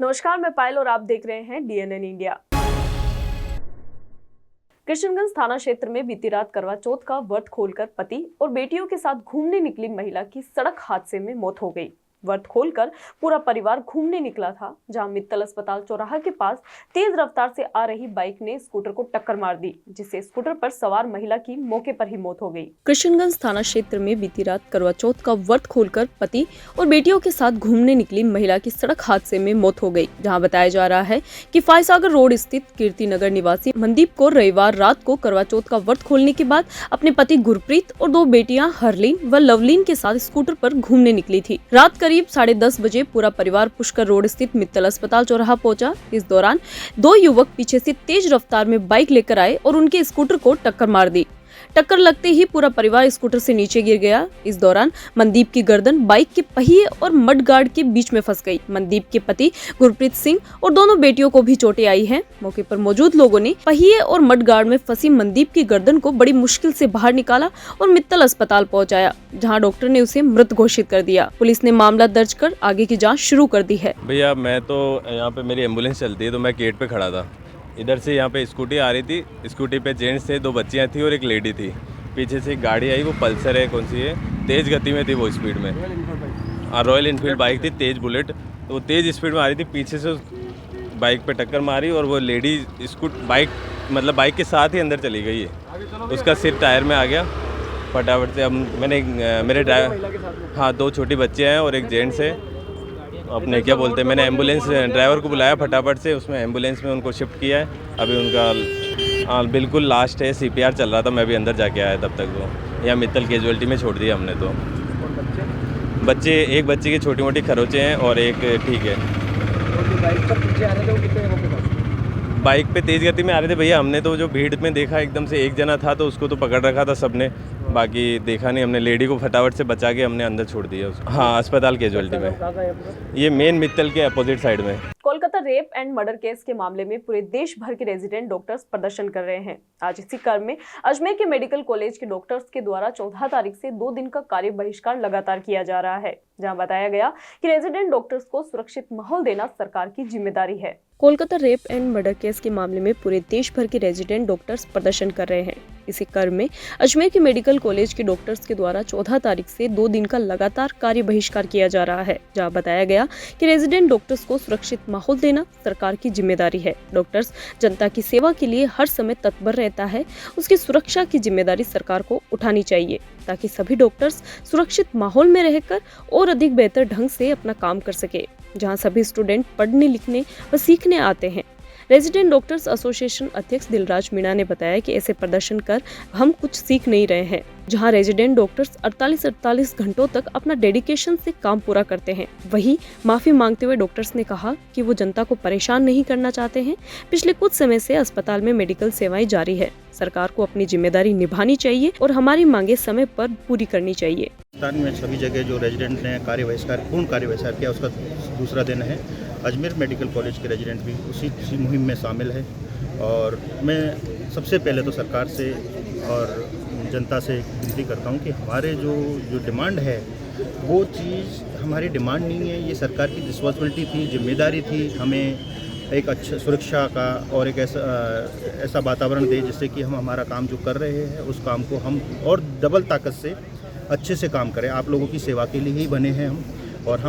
नमस्कार, मैं पायल और आप देख रहे हैं DNN इंडिया। किशनगंज थाना क्षेत्र में बीती रात करवा चौथ का व्रत खोलकर पति और बेटियों के साथ घूमने निकली महिला की सड़क हादसे में मौत हो गई। व्रत खोलकर पूरा परिवार घूमने निकला था, जहां मित्तल अस्पताल चौराहा के पास तेज रफ्तार से आ रही बाइक ने स्कूटर को टक्कर मार दी, जिससे स्कूटर पर सवार महिला की मौके पर ही मौत हो गई। किशनगंज थाना क्षेत्र में बीती रात करवा चौथ का व्रत खोलकर पति और बेटियों के साथ घूमने निकली महिला की सड़क हादसे में मौत हो गई, जहाँ बताया जा रहा है कि फायसागर रोड स्थित कीर्ति नगर निवासी मनदीप को रविवार रात को करवा चौथ का व्रत खोलने के बाद अपने पति गुरप्रीत और 2 बेटियां हरलीन व लवलीन के साथ स्कूटर पर घूमने निकली थी। रात करीब 10:30 बजे पूरा परिवार पुष्कर रोड स्थित मित्तल अस्पताल चौराहा पहुंचा। इस दौरान 2 युवक पीछे से तेज रफ्तार में बाइक लेकर आए और उनके स्कूटर को टक्कर मार दी। टक्कर लगते ही पूरा परिवार स्कूटर से नीचे गिर गया। इस दौरान मनदीप की गर्दन बाइक के पहिए और मडगार्ड के बीच में फंस गई। मनदीप के पति गुरप्रीत सिंह और दोनों बेटियों को भी चोटें आई हैं। मौके पर मौजूद लोगों ने पहिए और मडगार्ड में फंसी मनदीप की गर्दन को बड़ी मुश्किल से बाहर निकाला और मित्तल अस्पताल पहुंचाया, जहां डॉक्टर ने उसे मृत घोषित कर दिया। पुलिस ने मामला दर्ज कर आगे की जाँच शुरू कर दी है। भैया मैं तो यहाँ पे मेरी एम्बुलेंस चलती है, तो मैं गेट पे खड़ा था। इधर से यहाँ पे स्कूटी आ रही थी, स्कूटी पे जेंट्स थे, 2 बच्चियाँ थी और एक लेडी थी। पीछे से एक गाड़ी आई, वो पल्सर है, कौन सी है, तेज़ गति में थी वो, स्पीड में। रॉयल इनफील्ड बाइक थी, तेज़ बुलेट, तो वो तेज़ स्पीड में आ रही थी। पीछे से बाइक पे टक्कर मारी और वो लेडी बाइक के साथ ही अंदर चली गई है। उसका सिर टायर में आ गया फटाफट से। अब मेरे ड्राइवर, हाँ, 2 छोटी बच्चे हैं और एक जेंट्स है। अपने क्या बोलते हैं, मैंने एम्बुलेंस ड्राइवर को बुलाया फटाफट से, उसमें एम्बुलेंस में उनको शिफ्ट किया है। अभी उनका बिल्कुल लास्ट है, CPR चल रहा था, मैं भी अंदर जाके आया तब तक। तो यहाँ मित्तल कैजुअल्टी में छोड़ दिया हमने। तो बच्चे, एक बच्चे की छोटी मोटी खरोचे हैं और एक ठीक है। बाइक पे तेज़ गति में आ रहे थे भैया। हमने तो जो भीड़ में देखा, एकदम से एक जना था तो उसको तो पकड़ रखा था सबने, बाकी देखा नहीं हमने। लेडी को फटाफट से बचा के हमने अंदर छोड़ दिया उसको। हाँ, अस्पताल कैजुअल्टी में, ये मेन मित्तल के अपोजिट साइड में। Kolkata rape and murder case के मामले में पूरे देश भर के रेजिडेंट डॉक्टर्स प्रदर्शन कर रहे हैं। आज इसी क्रम में अजमेर के मेडिकल कॉलेज के डॉक्टर्स के द्वारा 14 तारीख से 2 दिन का कार्य बहिष्कार लगातार किया जा रहा है, जहां बताया गया कि रेजिडेंट डॉक्टर्स को सुरक्षित माहौल देना सरकार की जिम्मेदारी है। Kolkata rape and murder case के मामले में पूरे देश भर के रेजिडेंट डॉक्टर्स प्रदर्शन कर रहे हैं। इसी क्रम में अजमेर के मेडिकल कॉलेज के डॉक्टर्स के द्वारा 14 तारीख से 2 दिन का लगातार कार्य बहिष्कार किया जा रहा है, जहां बताया गया कि रेजिडेंट डॉक्टर्स को सुरक्षित माहौल देना सरकार की जिम्मेदारी है। डॉक्टर्स जनता की सेवा के लिए हर समय तत्पर रहता है, उसकी सुरक्षा की जिम्मेदारी सरकार को उठानी चाहिए, ताकि सभी डॉक्टर्स सुरक्षित माहौल में रहकर और अधिक बेहतर ढंग से अपना काम कर सके, जहां सभी स्टूडेंट पढ़ने लिखने व सीखने आते हैं। रेजिडेंट डॉक्टर्स एसोसिएशन अध्यक्ष दिलराज मीणा ने बताया कि ऐसे प्रदर्शन कर हम कुछ सीख नहीं रहे हैं, जहां रेजिडेंट डॉक्टर्स 48 घंटों तक अपना डेडिकेशन से काम पूरा करते हैं। वहीं माफी मांगते हुए डॉक्टर्स ने कहा कि वो जनता को परेशान नहीं करना चाहते हैं। पिछले कुछ समय से अस्पताल में मेडिकल सेवाएं जारी है, सरकार को अपनी जिम्मेदारी निभानी चाहिए और हमारी मांगे समय पर पूरी करनी चाहिए। पाकिस्तान में सभी जगह जो रेजिडेंट ने पूर्ण कार्य बहिष्कार किया, उसका दूसरा दिन है। अजमेर मेडिकल कॉलेज के रेजिडेंट भी उसी मुहिम में शामिल है। और मैं सबसे पहले तो सरकार से और जनता से विनती करता हूं कि हमारे जो डिमांड है, वो चीज़ हमारी डिमांड नहीं है, ये सरकार की रिस्पॉन्सिबिलिटी थी, जिम्मेदारी थी। हमें एक अच्छा सुरक्षा का और एक ऐसा वातावरण दे जिससे कि हम हमारा काम जो कर रहे हैं उस काम को हम और डबल ताकत से अच्छे से काम करें। आप लोगों की सेवा के लिए ही बने हैं हम, और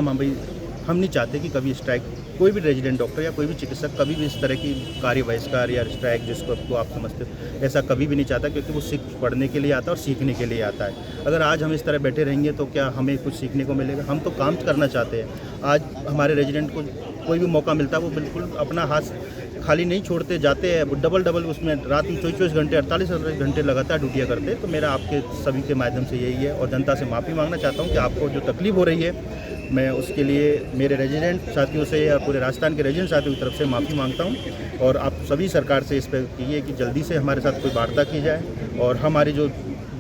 हम नहीं चाहते कि कभी स्ट्राइक, कोई भी रेजिडेंट डॉक्टर या कोई भी चिकित्सक कभी भी इस तरह की कार्य बहिष्कार या स्ट्राइक जिसको आप समझते हो, ऐसा कभी भी नहीं चाहता, क्योंकि वो सिर्फ पढ़ने के लिए आता है और सीखने के लिए आता है। अगर आज हम इस तरह बैठे रहेंगे तो क्या हमें कुछ सीखने को मिलेगा? हम तो काम करना चाहते हैं। आज हमारे रेजिडेंट को कोई भी मौका मिलता है वो बिल्कुल अपना हाथ खाली नहीं छोड़ते, जाते हैं डबल उसमें रात में 24 घंटे 48 घंटे लगातार ड्यूटियाँ करते हैं। तो मेरा आपके सभी के माध्यम से यही है, और जनता से माफ़ी मांगना चाहता हूँ कि आपको जो तकलीफ हो रही है, मैं उसके लिए मेरे रेजिडेंट साथियों से या पूरे राजस्थान के रेजिडेंट साथियों की तरफ से माफ़ी मांगता हूँ। और आप सभी सरकार से इस पर कीजिए कि जल्दी से हमारे साथ कोई वार्ता की जाए, और हमारी जो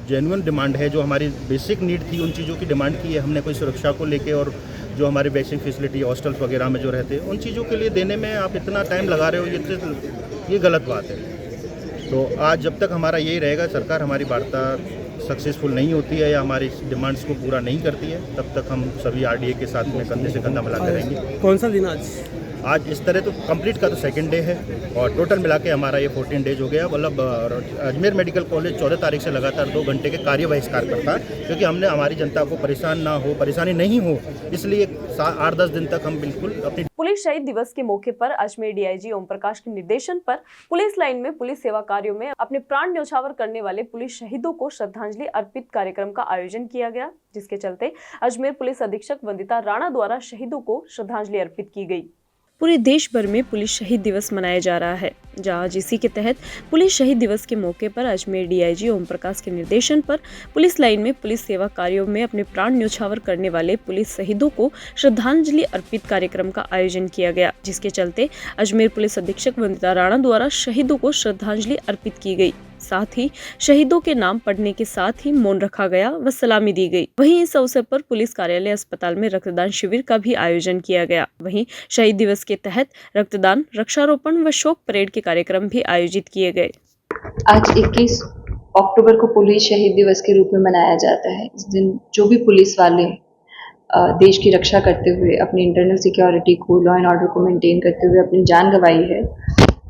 जेन्युइन डिमांड है, जो हमारी बेसिक नीड थी, उन चीज़ों की डिमांड की है हमने। कोई सुरक्षा को लेके और जो हमारे बेसिक फैसिलिटी हॉस्टल्स वगैरह में जो रहते हैं, उन चीज़ों के लिए देने में आप इतना टाइम लगा रहे हो, ये गलत बात है। तो आज जब तक हमारा यही रहेगा, सरकार हमारी वार्ता सक्सेसफुल नहीं होती है या हमारी डिमांड्स को पूरा नहीं करती है, तब तक हम सभी RDA के साथ में कंधे से कंधा मिलाते रहेंगे। कौन सा दिन आज? आज इस तरह तो कंप्लीट का तो सेकंड डे है और टोटल मिला के हमारा ये 14 डेज हो गया। मतलब अजमेर मेडिकल कॉलेज 14 तारीख से लगातार 2 घंटे के कार्य बहिष्कार करता है, क्योंकि हमने हमारी जनता को परेशानी नहीं हो, इसलिए 8-10 दिन तक हम बिल्कुल अपनी। पुलिस शहीद दिवस के मौके पर अजमेर डीआईजी ओम प्रकाश के निर्देशन पर पुलिस लाइन में पुलिस सेवा कार्यों में अपने प्राण न्यौछावर करने वाले पुलिस शहीदों को श्रद्धांजलि अर्पित कार्यक्रम का आयोजन किया गया, जिसके चलते अजमेर पुलिस अधीक्षक वंदिता राणा द्वारा शहीदों को श्रद्धांजलि अर्पित की गई। पूरे देश भर में पुलिस शहीद दिवस मनाया जा रहा है, जहां आज इसी के तहत पुलिस शहीद दिवस के मौके पर अजमेर डीआईजी ओम प्रकाश के निर्देशन पर पुलिस लाइन में पुलिस सेवा कार्यों में अपने प्राण न्यौछावर करने वाले पुलिस शहीदों को श्रद्धांजलि अर्पित कार्यक्रम का आयोजन किया गया, जिसके चलते अजमेर पुलिस अधीक्षक वंदिता राणा द्वारा शहीदों को श्रद्धांजलि अर्पित की गई। साथ ही शहीदों के नाम पढ़ने के साथ ही मौन रखा गया व सलामी दी गई। वहीं इस अवसर पर पुलिस कार्यालय अस्पताल में रक्तदान शिविर का भी आयोजन किया गया। वहीं शहीद दिवस के तहत रक्तदान, वृक्षारोपण व शोक परेड के कार्यक्रम भी आयोजित किए गए। आज 21 अक्टूबर को पुलिस शहीद दिवस के रूप में मनाया जाता है। इस दिन जो भी पुलिस वाले देश की रक्षा करते हुए अपनी इंटरनल सिक्योरिटी को, लॉ एंड ऑर्डर को मेंटेन करते हुए अपनी जान गंवाई है,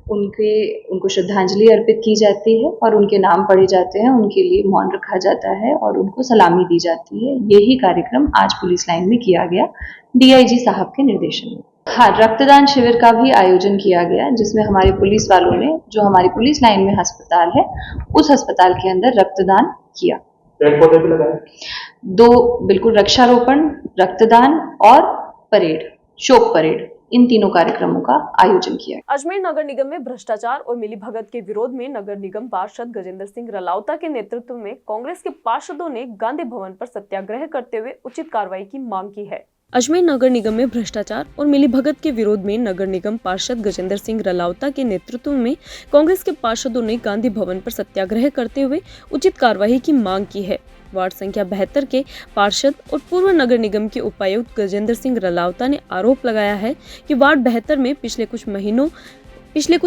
उनको श्रद्धांजलि अर्पित की जाती है और उनके नाम पढ़े जाते हैं, उनके लिए मौन रखा जाता है और उनको सलामी दी जाती है। यही कार्यक्रम आज पुलिस लाइन में किया गया डीआईजी साहब के निर्देशन में। हाँ, रक्तदान शिविर का भी आयोजन किया गया, जिसमें हमारे पुलिस वालों ने, जो हमारी पुलिस लाइन में अस्पताल है, उस अस्पताल के अंदर रक्तदान किया। पौधे भी लगाए 2 बिल्कुल वृक्षारोपण, रक्तदान और परेड, शोक परेड, इन तीनों कार्यक्रमों का आयोजन किया। अजमेर नगर निगम में भ्रष्टाचार और मिलीभगत के विरोध में नगर निगम पार्षद गजेंद्र सिंह रलावता के नेतृत्व में कांग्रेस के पार्षदों ने गांधी भवन पर सत्याग्रह करते हुए उचित कार्रवाई की मांग की है। अजमेर नगर निगम में भ्रष्टाचार और मिलीभगत के विरोध में नगर निगम पार्षद गजेंद्र सिंह रलावता के नेतृत्व में कांग्रेस के पार्षदों ने गांधी भवन पर सत्याग्रह करते हुए उचित कार्रवाई की मांग की है। वार्ड संख्या 72 के पार्षद और पूर्व नगर निगम के उपायुक्त गजेंद्र सिंह रलावता ने आरोप लगाया है कि वार्ड 72 में पिछले कुछ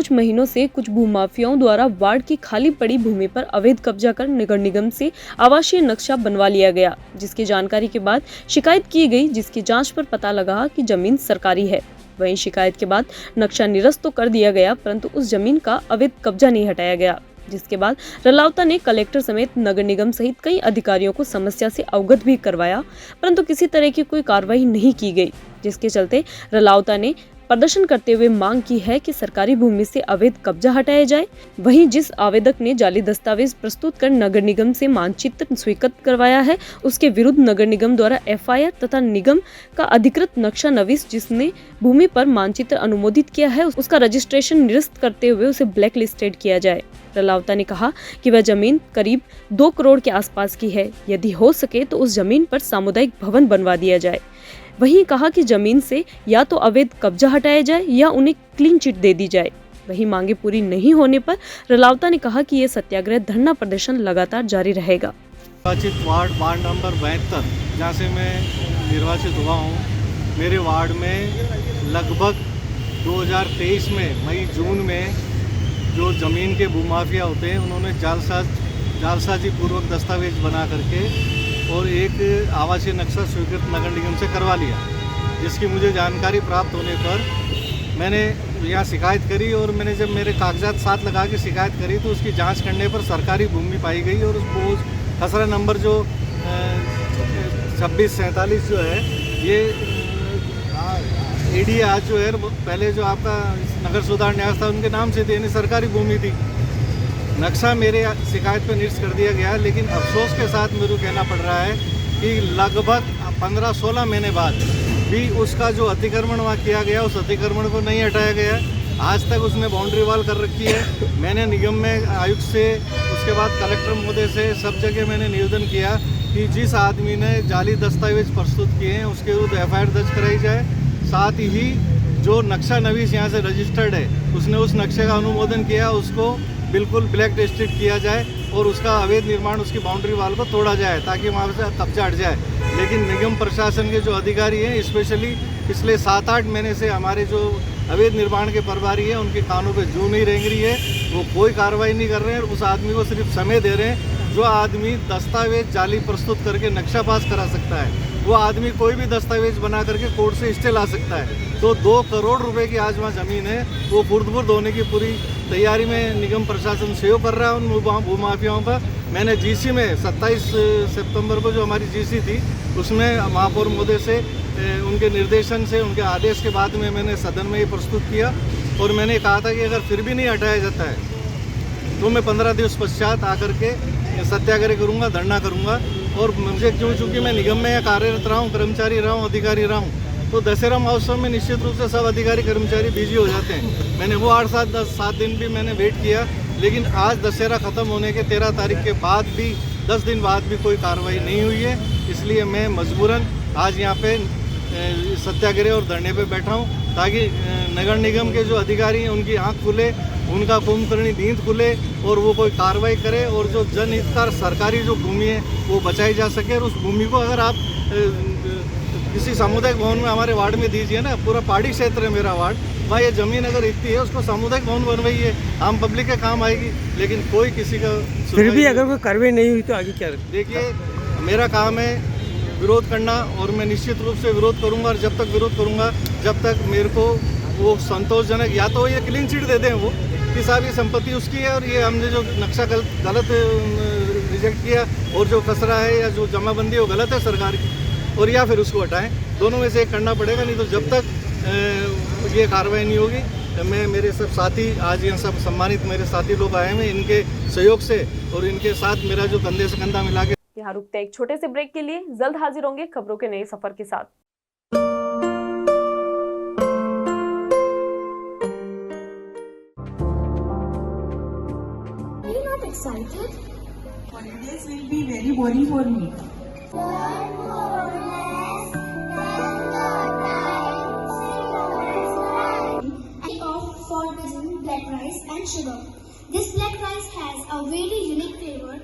महीनों से कुछ भूमाफियाओं द्वारा वार्ड की खाली पड़ी भूमि पर अवैध कब्जा कर नगर निगम से आवासीय नक्शा बनवा लिया गया, जिसकी जानकारी के बाद शिकायत की गई, जिसकी जांच पर पता लगा कि जमीन सरकारी है। वहीं शिकायत के बाद नक्शा निरस्त तो कर दिया गया, परंतु उस जमीन का अवैध कब्जा नहीं हटाया गया, जिसके बाद रलावता ने कलेक्टर समेत नगर निगम सहित कई अधिकारियों को समस्या से अवगत भी करवाया, परंतु किसी तरह की कोई कार्रवाई नहीं की गई, जिसके चलते रलावता ने प्रदर्शन करते हुए मांग की है कि सरकारी भूमि से अवैध कब्जा हटाया जाए। वहीं जिस आवेदक ने जाली दस्तावेज प्रस्तुत कर नगर निगम से मानचित्र स्वीकृत करवाया है, उसके विरुद्ध नगर निगम द्वारा एफआईआर तथा निगम का अधिकृत नक्शा नवीस जिसने भूमि पर मानचित्र अनुमोदित किया है, उसका रजिस्ट्रेशन निरस्त करते हुए उसे ब्लैक लिस्टेड किया जाए। रलावता ने कहा कि वह जमीन करीब 2 करोड़ के आसपास की है, यदि हो सके तो उस जमीन पर सामुदायिक भवन बनवा दिया जाए। वहीं कहा कि जमीन से या तो अवैध कब्जा हटाया जाए या उन्हें क्लीन चिट दे दी जाए। वहीं मांगे पूरी नहीं होने पर रलावता ने कहा कि ये सत्याग्रह धरना प्रदर्शन लगातार जारी रहेगा। निर्वाचित वार्ड नंबर 72 जहाँ से मैं निर्वाचित हुआ हूँ, मेरे वार्ड में लगभग 2023 में मई जून में जो ज़मीन के भूमाफिया होते हैं, उन्होंने जालसाजी पूर्वक दस्तावेज बना करके और एक आवासीय नक्शा स्वीकृत नगर निगम से करवा लिया, जिसकी मुझे जानकारी प्राप्त होने पर मैंने यहाँ शिकायत करी और मैंने जब मेरे कागजात साथ लगा के शिकायत करी तो उसकी जांच करने पर सरकारी भूमि पाई गई और उसको खसरा नंबर जो 2647 जो है, ये एडी आज जो है, पहले जो आपका नगर सुधार न्यास था उनके नाम से थी, यानी सरकारी भूमि थी। नक्शा मेरे शिकायत पर निरस्त कर दिया गया, लेकिन अफसोस के साथ मेरे को कहना पड़ रहा है कि लगभग 15-16 महीने बाद भी उसका जो अतिक्रमण वहाँ किया गया, उस अतिक्रमण को नहीं हटाया गया। आज तक उसने बाउंड्री वॉल कर रखी है। मैंने निगम में आयुक्त से, उसके बाद कलेक्टर महोदय से, सब जगह मैंने निवेदन किया कि जिस आदमी ने जाली दस्तावेज प्रस्तुत किए हैं उसके विरुद्ध एफआईआर दर्ज कराई जाए। साथ ही जो नक्शा नवीस यहाँ से रजिस्टर्ड है, उसने उस नक्शे का अनुमोदन किया, उसको बिल्कुल ब्लैक लिस्टेड किया जाए और उसका अवैध निर्माण, उसकी बाउंड्री वाल को तोड़ा जाए ताकि वहाँ से कब्जा हट जाए। लेकिन निगम प्रशासन के जो अधिकारी हैं, स्पेशली पिछले 7-8 महीने से हमारे जो अवैध निर्माण के प्रभारी हैं, उनके कानों पे जू नहीं रेंग रही है, वो कोई कार्रवाई नहीं कर रहे हैं। उस आदमी को सिर्फ समय दे रहे हैं। जो आदमी दस्तावेज जाली प्रस्तुत करके नक्शा पास करा सकता है, वो आदमी कोई भी दस्तावेज बना करके कोर्ट से स्टे ला सकता है। तो 2 करोड़ रुपए की आज वहाँ ज़मीन है, वो खुर्द-बुर्द होने की पूरी तैयारी में निगम प्रशासन सहयोग कर रहा है उन भूमाफियाओं का। मैंने जीसी में 27 सितंबर को जो हमारी जीसी थी उसमें महापौर महोदय से उनके निर्देशन से, उनके आदेश के बाद में मैंने सदन में ये प्रस्तुत किया और मैंने कहा था कि अगर फिर भी नहीं हटाया जाता है तो मैं 15 दिवस पश्चात आकर के सत्याग्रह करूंगा, धरना करूंगा। और मुझे चूँकि मैं निगम में कार्यरत रहा हूँ, कर्मचारी रहा हूँ, अधिकारी रहा हूँ, तो दशहरा महोत्सव में निश्चित रूप से सब अधिकारी कर्मचारी बिजी हो जाते हैं। मैंने वो 7 दिन भी मैंने वेट किया, लेकिन आज दशहरा ख़त्म होने के 13 तारीख के बाद भी 10 दिन बाद भी कोई कार्रवाई नहीं हुई है। इसलिए मैं मजबूरन आज यहाँ पे सत्याग्रह और धरने पे बैठा हूँ ताकि नगर निगम के जो अधिकारी हैं उनकी आँख खुले, उनका कुंभकर्णी नींद खुले और वो कोई कार्रवाई करे और जो जनहितकार सरकारी जो भूमि है वो बचाई जा सके। और उस भूमि को अगर आप किसी सामुदायिक भवन में हमारे वार्ड में दीजिए ना, पूरा पहाड़ी क्षेत्र है मेरा वार्ड, वहाँ ये ज़मीन अगर इतनी है उसको सामुदायिक भवन बनवाइए, आम पब्लिक के काम आएगी। लेकिन कोई किसी का फिर भी अगर कोई कार्रवाई नहीं हुई तो आगे क्या? देखिए, मेरा काम है विरोध करना और मैं निश्चित रूप से विरोध करूंगा। और जब तक विरोध करूंगा, जब तक मेरे को वो संतोषजनक, या तो ये क्लीन चिट दे दें वो कि साहब ये संपत्ति उसकी है और ये हमने जो नक्शा गलत रिजेक्ट किया और जो कचरा है या जो जमाबंदी है वो गलत है सरकार की, और या फिर उसको हटाएं। दोनों में से एक करना पड़ेगा, नहीं तो जब तक ये कार्रवाई नहीं होगी मैं, मेरे सब साथी, आज ये सब सम्मानित मेरे साथी लोग आए हैं, इनके सहयोग से और इनके साथ मेरा जो कंधे से कंधा मिला के। यहाँ रुकते एक छोटे से ब्रेक के लिए, जल्द हाजिर होंगे खबरों के नए सफर के साथ। Are you not excited? Holidays will be very boring for me. And off for visiting black rice and sugar. This black rice has a very unique flavor.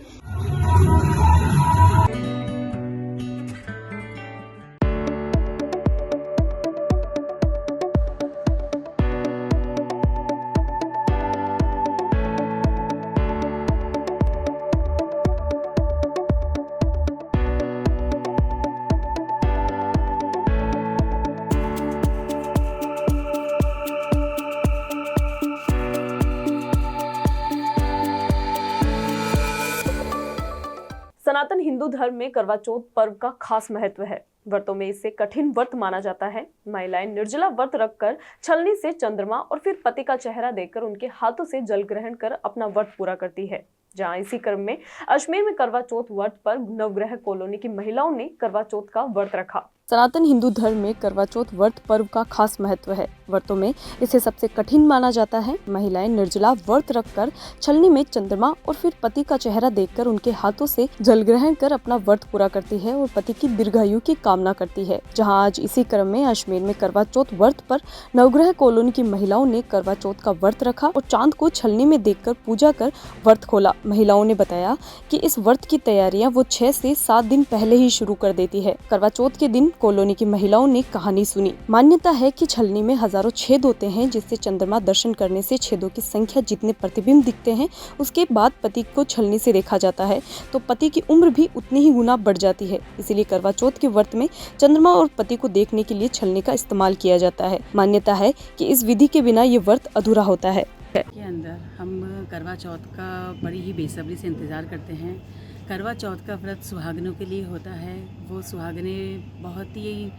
सनातन हिंदू धर्म में करवा चौथ पर्व का खास महत्व है। व्रतों में इसे कठिन व्रत माना जाता है। महिलाएं निर्जला व्रत रखकर छलनी से चंद्रमा और फिर पति का चेहरा देखकर उनके हाथों से जल ग्रहण कर अपना व्रत पूरा करती है। जहां इसी क्रम में अजमेर में करवा चौथ व्रत पर नवग्रह कॉलोनी की महिलाओं ने करवा चौथ का व्रत रखा। सनातन हिंदू धर्म में करवा चौथ व्रत पर्व का खास महत्व है। व्रतों में इसे सबसे कठिन माना जाता है। महिलाएं निर्जला व्रत रखकर छलनी में चंद्रमा और फिर पति का चेहरा देखकर उनके हाथों से जल ग्रहण कर अपना व्रत पूरा करती है और पति की दीर्घायु की कामना करती है। जहां आज इसी क्रम में अजमेर में करवा चौथ व्रत पर नवग्रह कॉलोनी की महिलाओं ने करवा चौथ का व्रत रखा और चांद को छलनी में देखकर पूजा कर व्रत खोला। महिलाओं ने बताया कि इस व्रत की तैयारियां वो 6 से 7 दिन पहले ही शुरू कर देती है। करवा चौथ के दिन कॉलोनी की महिलाओं ने कहानी सुनी। मान्यता है कि छलनी में हजारों छेद होते हैं, जिससे चंद्रमा दर्शन करने से छेदों की संख्या जितने प्रतिबिंब दिखते हैं उसके बाद पति को छलनी से देखा जाता है तो पति की उम्र भी उतनी ही गुना बढ़ जाती है। इसीलिए करवा चौथ के व्रत में चंद्रमा और पति को देखने के लिए छलनी का इस्तेमाल किया जाता है। मान्यता है कि इस विधि के बिना ये व्रत अधूरा होता है। के अंदर हम करवा चौथ का बड़ी ही बेसब्री से इंतज़ार करते हैं। करवा चौथ का व्रत सुहागनों के लिए होता है। वो सुहागनें बहुत ही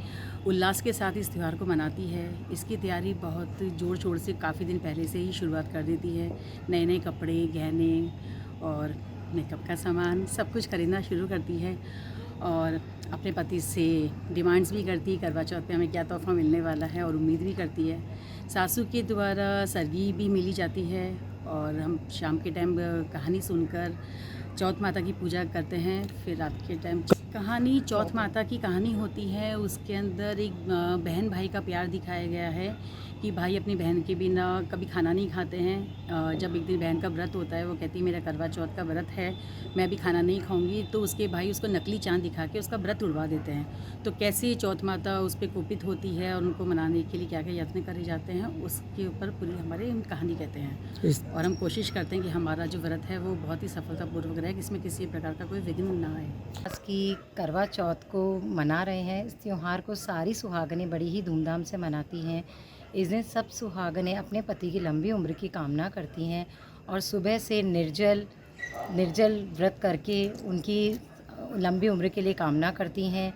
उल्लास के साथ इस त्यौहार को मनाती है। इसकी तैयारी बहुत जोर शोर से काफ़ी दिन पहले से ही शुरुआत कर देती है। नए नए कपड़े, गहने और मेकअप का सामान सब कुछ खरीदना शुरू करती है और अपने पति से डिमांड्स भी करती है करवा चौथ पे हमें क्या तोहफा मिलने वाला है और उम्मीद भी करती है। सासू के द्वारा सरगी भी मिली जाती है और हम शाम के टाइम कहानी सुनकर चौथ माता की पूजा करते हैं। फिर रात के टाइम कहानी चौथ माता की कहानी होती है। उसके अंदर एक बहन भाई का प्यार दिखाया गया है कि भाई अपनी बहन के बिना कभी खाना नहीं खाते हैं। जब एक दिन बहन का व्रत होता है, वो कहती है मेरा करवा चौथ का व्रत है, मैं भी खाना नहीं खाऊंगी, तो उसके भाई उसको नकली चांद दिखा के उसका व्रत उड़वा देते हैं। तो कैसे चौथ माता उस पर कोपित होती है और उनको मनाने के लिए क्या क्या यत्न करे जाते हैं, उसके ऊपर पूरी हमारे कहानी कहते हैं। और हम कोशिश करते हैं कि हमारा जो व्रत है वो बहुत ही सफलतापूर्वक रहे, कि इसमें किसी प्रकार का कोई विघ्न ना आए। की करवा चौथ को मना रहे हैं। इस त्यौहार को सारी सुहागनें बड़ी ही धूमधाम से मनाती हैं। इस दिन सब सुहागनें अपने पति की लंबी उम्र की कामना करती हैं और सुबह से निर्जल व्रत करके उनकी लंबी उम्र के लिए कामना करती हैं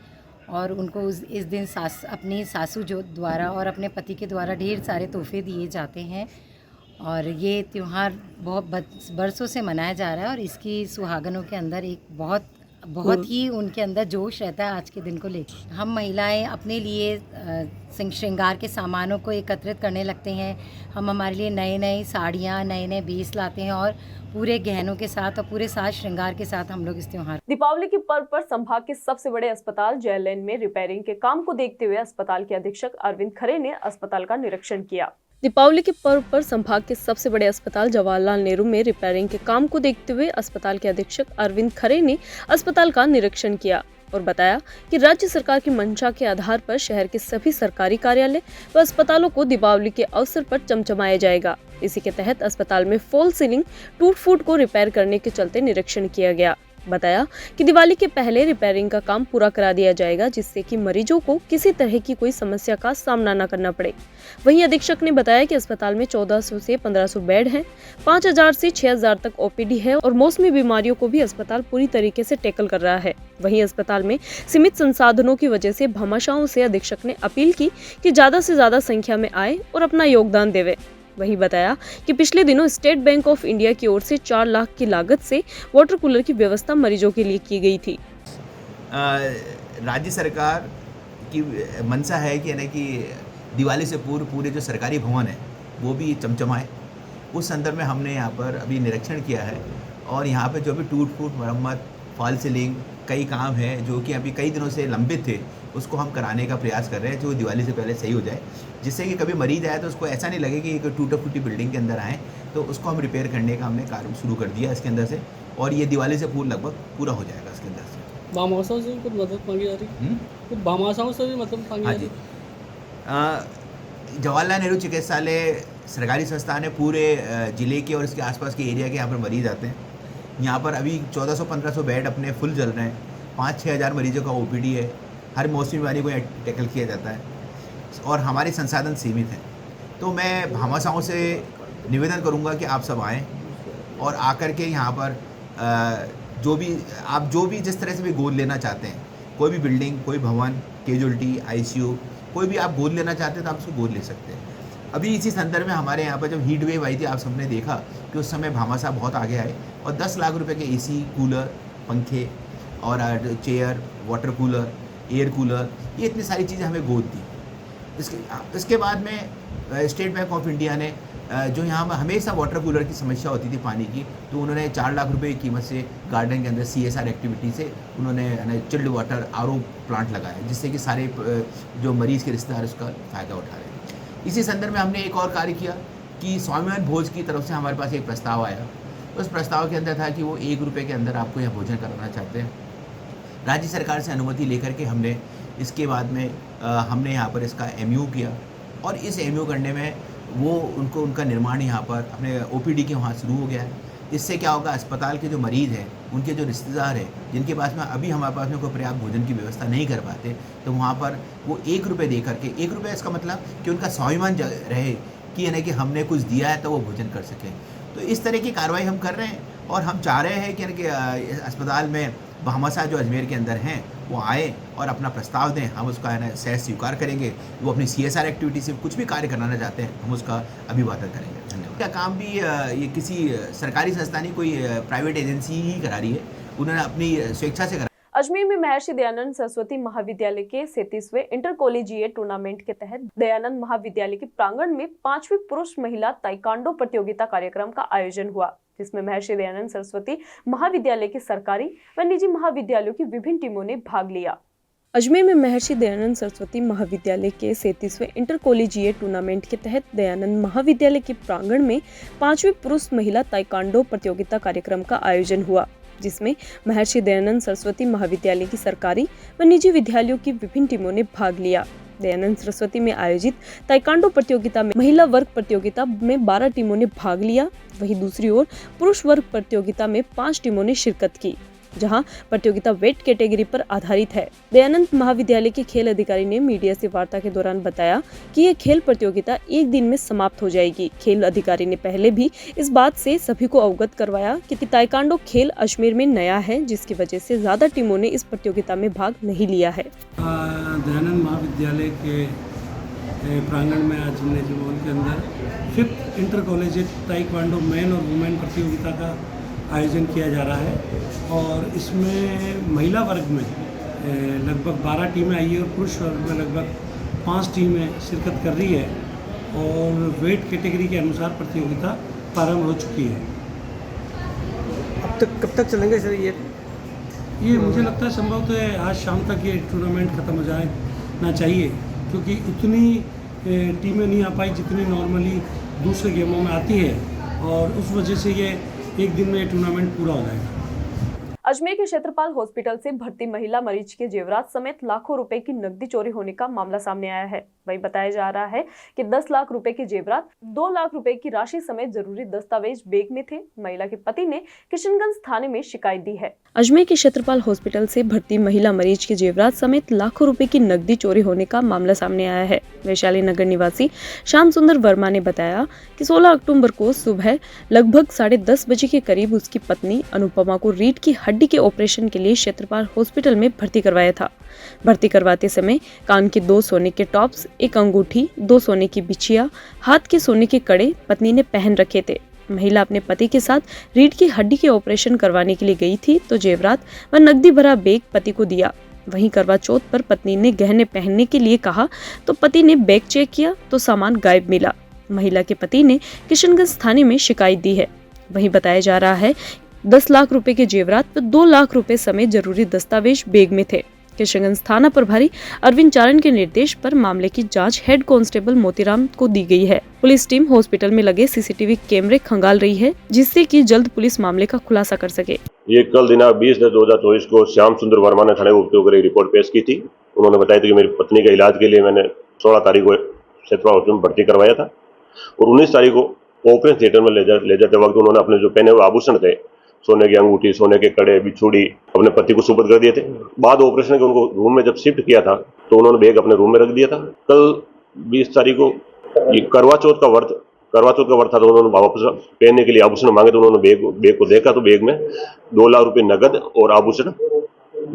और उनको इस दिन अपनी सासू जो द्वारा और अपने पति के द्वारा ढेर सारे तोहफे दिए जाते हैं और ये त्यौहार बहुत बरसों से मनाया जा रहा है और इसकी सुहागनों के अंदर एक बहुत ही उनके अंदर जोश रहता है आज के दिन को लेकर। हम महिलाएं अपने लिए श्रृंगार के सामानों को एकत्रित करने लगते हैं। हम हमारे लिए नए साड़ियाँ नए बेस लाते हैं और पूरे गहनों के साथ और पूरे साज श्रृंगार के साथ हम लोग इस त्योहार। दीपावली के पर्व पर संभाग के सबसे बड़े अस्पताल जय लेन में रिपेयरिंग के काम को देखते हुए अस्पताल के अधीक्षक अरविंद खरे ने अस्पताल का निरीक्षण किया। दीपावली के पर्व पर संभाग के सबसे बड़े अस्पताल जवाहरलाल नेहरू में रिपेयरिंग के काम को देखते हुए अस्पताल के अधीक्षक अरविंद खरे ने अस्पताल का निरीक्षण किया और बताया कि राज्य सरकार की मंशा के आधार पर शहर के सभी सरकारी कार्यालय व अस्पतालों को दीपावली के अवसर पर चमचमाया जाएगा। इसी के तहत अस्पताल में फॉल सीलिंग टूट फूट को रिपेयर करने के चलते निरीक्षण किया गया। बताया कि दिवाली के पहले रिपेयरिंग का काम पूरा करा दिया जाएगा जिससे कि मरीजों को किसी तरह की कोई समस्या का सामना न करना पड़े। वहीं अधीक्षक ने बताया कि अस्पताल में 1400 से 1500 बेड हैं, 5000 से 6000 तक ओपीडी है और मौसमी बीमारियों को भी अस्पताल पूरी तरीके से टैकल कर रहा है। वहीं अस्पताल में सीमित संसाधनों की वजह से भामाशाहों से अधीक्षक ने अपील की कि ज्यादा से ज्यादा संख्या में आए और अपना योगदान देवे। वहीं बताया कि पिछले दिनों स्टेट बैंक ऑफ इंडिया की ओर से 4 लाख की लागत से वाटर कूलर की व्यवस्था मरीजों के लिए की गई थी। राज्य सरकार की मंशा है कि दिवाली से पूर्व पूरे जो सरकारी भवन है वो भी चमचमाए। उस संदर्भ में हमने यहाँ पर अभी निरीक्षण किया है और यहाँ पे जो भी टूट फूट मरम्मत फॉल सीलिंग कई काम हैं जो कि अभी कई दिनों से लंबित थे उसको हम कराने का प्रयास कर रहे हैं जो दिवाली से पहले सही हो जाए, जिससे कि कभी मरीज आए तो उसको ऐसा नहीं लगे कि एक टूटा फूटी बिल्डिंग के अंदर आए। तो उसको हम रिपेयर करने का हमने कार्य शुरू कर दिया इसके अंदर से और ये दिवाली से लगभग पूरा हो जाएगा इसके अंदर से। भामाशाहों से कुछ मदद मांगी जा रही कुछ भामाशाहों से भी मदद मांगी जा रही। जवाहरलाल नेहरू चिकित्सालय सरकारी संस्थान है, पूरे ज़िले के और इसके आसपास के एरिया के यहाँ पर मरीज़ आते हैं। यहाँ पर अभी 1400-1500 बेड अपने फुल चल रहे हैं, 5-6 हज़ार मरीजों का ओपीडी है। हर मौसमी बीमारी को टैकल किया जाता है और हमारे संसाधन सीमित हैं। तो मैं भामाशाहों से निवेदन करूँगा कि आप सब आएँ और आकर के यहाँ पर जो भी जिस तरह से भी गोद लेना चाहते हैं, कोई भी बिल्डिंग, कोई भवन, कैजुअल्टी, ICU, कोई भी आप गोद लेना चाहते हैं तो आप उसको गोद ले सकते हैं। अभी इसी संदर्भ में हमारे यहाँ पर जब हीट वेव आई थी आप सबने देखा कि उस समय भामाशाह बहुत आगे आए और 10 लाख रुपए के AC, कूलर, पंखे और chair, water cooler, air cooler, ये इतनी सारी चीज़ें हमें गोद दी। इसके बाद में स्टेट बैंक ऑफ इंडिया ने जो यहाँ पर हमेशा वाटर कूलर की समस्या होती थी पानी की, तो उन्होंने 4 लाख रुपए की कीमत से गार्डन के अंदर CSR एक्टिविटी से उन्होंने चिल्ड वाटर RO प्लांट लगाया, जिससे कि सारे जो मरीज़ के रिश्तेदार उसका फ़ायदा उठा रहे हैं। इसी संदर्भ में हमने एक और कार्य किया कि स्वाभिमान भोज की तरफ से हमारे पास एक प्रस्ताव आया। उस प्रस्ताव के अंदर था कि वो 1 रुपये के अंदर आपको यह भोजन कराना चाहते हैं। राज्य सरकार से अनुमति लेकर के हमने इसके बाद में हमने यहाँ पर इसका MU किया और इस MU करने में उनका निर्माण यहाँ पर अपने OPD के वहाँ शुरू हो गया है। इससे क्या होगा, अस्पताल के जो मरीज़ हैं, उनके जो रिश्तेदार हैं, जिनके पास में अभी हमारे पास में कोई पर्याप्त भोजन की व्यवस्था नहीं कर पाते, तो वहाँ पर वो 1 रुपये दे करके, 1 रुपये इसका मतलब कि उनका स्वाभिमान रहे कि यानी कि हमने कुछ दिया है तो वो भोजन कर सकें। तो इस तरह की कार्रवाई हम कर रहे हैं और हम चाह रहे हैं कि अस्पताल में भामाशाह जो अजमेर के अंदर हैं वो आए और अपना प्रस्ताव दें, हम उसका सह स्वीकार करेंगे। वो अपनी CSR एक्टिविटी से कुछ भी कार्य कराना चाहते हैं, हम उसका अभिवादन करेंगे। धन्यवाद। क्या काम भी ये किसी सरकारी संस्था नहीं, कोई प्राइवेट एजेंसी ही करा रही है, उन्होंने अपनी स्वेच्छा से करा। अजमेर में महर्षि दयानंद सरस्वती महाविद्यालय के 37वें इंटर कॉलेजिएट टूर्नामेंट के तहत दयानंद महाविद्यालय के प्रांगण में 5वीं पुरुष महिला ताइक्वांडो प्रतियोगिता कार्यक्रम का आयोजन हुआ, जिसमें महर्षि दयानंद सरस्वती महाविद्यालय के सरकारी व निजी महाविद्यालयों की विभिन्न टीमों ने भाग लिया। अजमेर में महर्षि दयानंद सरस्वती महाविद्यालय के 37वें इंटर कॉलेजिएट टूर्नामेंट के तहत दयानंद महाविद्यालय के प्रांगण में 5वीं पुरुष महिला ताइक्वांडो प्रतियोगिता कार्यक्रम का आयोजन हुआ, जिसमें महर्षि दयानंद सरस्वती महाविद्यालय की सरकारी व निजी विद्यालयों की विभिन्न टीमों ने भाग लिया। दयानंद सरस्वती में आयोजित ताइक्वांडो प्रतियोगिता में महिला वर्ग प्रतियोगिता में 12 टीमों ने भाग लिया, वहीं दूसरी ओर पुरुष वर्ग प्रतियोगिता में 5 टीमों ने शिरकत की। जहां प्रतियोगिता वेट कैटेगरी पर आधारित है। दयानंद महाविद्यालय के खेल अधिकारी ने मीडिया से वार्ता के दौरान बताया कि ये खेल प्रतियोगिता एक दिन में समाप्त हो जाएगी। खेल अधिकारी ने पहले भी इस बात से सभी को अवगत करवाया कि ताइक्वांडो खेल अजमेर में नया है, जिसकी वजह से ज्यादा टीमों ने इस प्रतियोगिता में भाग नहीं लिया है। दयानंद महाविद्यालय के प्रांगण में आज जिम्नेजियम हॉल के अंदर 5th inter college taekwondo man और वुमेन प्रतियोगिता का आयोजन किया जा रहा है और इसमें महिला वर्ग में लगभग 12 टीमें आई है और पुरुष वर्ग में लगभग 5 टीमें शिरकत कर रही है और वेट कैटेगरी के अनुसार प्रतियोगिता प्रारंभ हो चुकी है। अब तक कब तक चलेंगे सर ये मुझे लगता है संभवतः आज शाम तक ये टूर्नामेंट ख़त्म हो जाना चाहिए, क्योंकि उतनी टीमें नहीं आ पाई जितनी नॉर्मली दूसरे गेमों में आती है और उस वजह से ये एक दिन में ये टूर्नामेंट पूरा हो जाएगा। अजमेर के क्षेत्रपाल हॉस्पिटल से भर्ती महिला मरीज के जेवरात समेत लाखों रुपए की नकदी चोरी होने का मामला सामने आया है। वहीं बताया जा रहा है कि 10 लाख रुपए के जेवरात, 2 लाख रुपए की राशि समेत जरूरी दस्तावेज बैग में थे। महिला के पति ने किशनगंज थाने में शिकायत दी है। अजमेर के क्षेत्रपाल हॉस्पिटल से भर्ती महिला मरीज के जेवरात समेत लाखों रुपए की नकदी चोरी होने का मामला सामने आया है। वैशाली नगर निवासी श्याम सुंदर वर्मा ने बताया कि 16 अक्टूबर को सुबह लगभग 10:30 बजे के करीब उसकी पत्नी अनुपमा को रीढ़ की हड्डी के ऑपरेशन के लिए क्षेत्रपाल हॉस्पिटल में भर्ती करवाया था। भर्ती करवाते समय कान के 2 सोने के टॉप्स, 1 अंगूठी, 2 सोने की बिछिया, हाथ के सोने के कड़े पत्नी ने पहन रखे थे। महिला अपने पति के साथ रीढ़ की हड्डी के ऑपरेशन करवाने के लिए गई थी तो जेवरात व नकदी भरा बैग पति को दिया। वहीं करवा चौथ पर पत्नी ने गहने पहनने के लिए कहा तो पति ने बैग चेक किया तो सामान गायब मिला। महिला के पति ने किशनगंज थाने में शिकायत दी है। वहीं बताया जा रहा है 10 लाख रुपए के जेवरात व 2 लाख रुपए समेत जरूरी दस्तावेज बैग में थे। किशनगंज थाना प्रभारी अरविंद चारण के निर्देश पर मामले की जांच हेड कांस्टेबल मोतीराम को दी गई है। पुलिस टीम हॉस्पिटल में लगे सीसीटीवी कैमरे खंगाल रही है, जिससे कि जल्द पुलिस मामले का खुलासा कर सके। ये कल दिनांक 20/10/2024 को श्याम सुंदर वर्मा ने थाने ऊपर एक रिपोर्ट पेश की थी। उन्होंने बताया था कि मेरी पत्नी के इलाज के लिए मैंने 16 तारीख को क्षेत्रपाल हॉस्पिटल में भर्ती करवाया था और 19 तारीख को ऑपरेशन थिएटर में ले जाते वक्त उन्होंने अपने जो पहने हुए आभूषण थे, सोने की अंगूठी, सोने के कड़े, बिछुड़ी, अपने पति को सुपुर्द कर दिए थे। बाद ऑपरेशन के उनको रूम में जब शिफ्ट किया था तो उन्होंने बैग अपने रूम में रख दिया था। कल 20 तारीख को ये करवा चौथ का व्रत था तो उन्होंने वापस पहनने के लिए आभूषण मांगे तो उन्होंने बैग को देखा तो बैग में 2 लाख रुपए नगद और आभूषण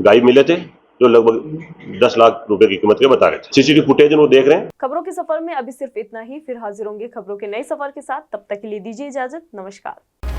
गायब मिले थे, जो लगभग 10 लाख रुपए की कीमत के बता रहे थे। सीसीटीवी फुटेज वो देख रहे हैं। खबरों के सफर में अभी सिर्फ इतना ही। फिर हाजिर होंगे खबरों के नए सफर के साथ। तब तक के लिए दीजिए इजाजत। नमस्कार।